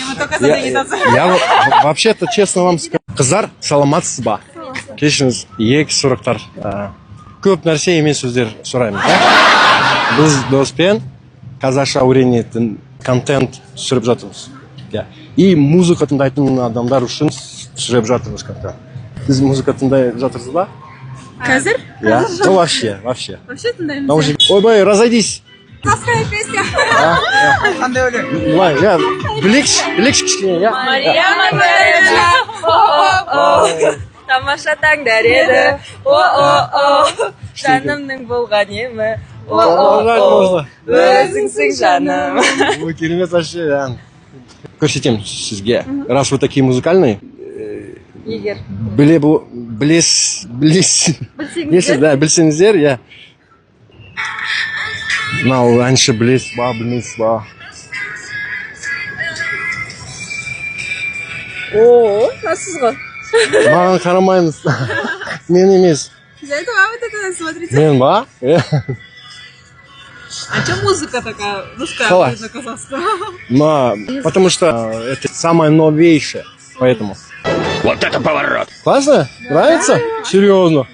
Мы только за медитацию. Я вообще-то честно вам скажу. Қыздар, саламатсыз ба? Кешіріңіз, екі сұрақтар. Көп нәрсе емес сөздер сұраймын. Біз доспен қазақша үйренетін контент түсіріп жатырмыз. И музыка тыңдайтын адамдар үшін түсіріп жатырмыз контент. Сіз музыка тыңдай жатырсыз ба? Казер? Я. Ну вообще. Вообще тыңдаймыз. Ойбай, разойдись. Қасқая песня. Қандай өлең? Былай, я білікші кішкене, я. Марияна Бәрежа, о-о-о, тамаша таңдар еді, о-о-о, жанымның болған емі, о-о-о, өзіңсің жаным. Ой, керемет вообще, я. Көрсетем сізге. Раз вы такие музыкальные, Егер білсеңіздер, я. Мынау әнші білесіз ба. О, насыз ғой. Маған қарамаймыз. Мен емес. За это вам вот это смотрите. Мен ба? А что музыка такая русская, Класс. на казахском? Потому что это самое новейшее. Поэтому. Вот это поворот! Классно? Нравится? Серьезно?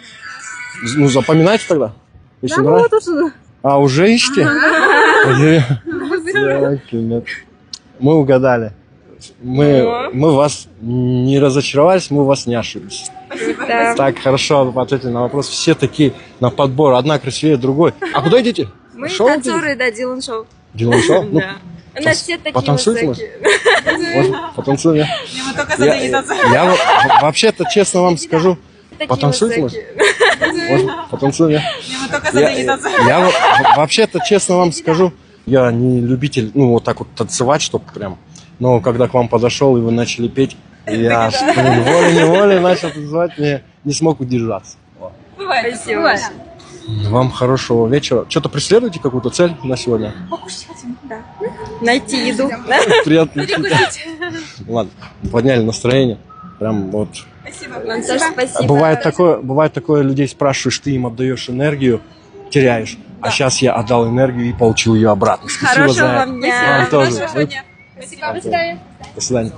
Ну, запоминайте тогда. Если нравится. А, уже ищете? Мы угадали. Мы вас не разочаровались, мы вас не ошиблись. Да. Так, хорошо, ответили на вопрос. Все такие на подбор, одна красивее другой. А куда идите? Мы Шоу танцоры, да, Дилан Шоу. Дилан Шоу? Ну, Да. У нас все такие потанцуйте, высокие. может, потанцуем. Мы только за медитацию. Я вообще-то честно вам скажу. Такие Потанцуйте, высокие. Может, потанцуем. Мы только за медитацию. Я вообще-то честно вам скажу. Я не любитель, ну, вот так вот танцевать, чтобы прям. Но когда к вам подошел и вы начали петь, я волей-неволей начал танцевать, не смог удержаться. Спасибо. Вам хорошего вечера. Что-то преследуете, какую-то цель на сегодня? Да. Найти еду. Приятно. Ладно, подняли настроение. Прям вот. Вам тоже спасибо. Бывает такое, людей спрашиваешь, ты им отдаешь энергию, теряешь. А сейчас я отдал энергию и получил ее обратно. Спасибо Хорошего за это. вам дня. Вам тоже. Хорошего дня. До свидания.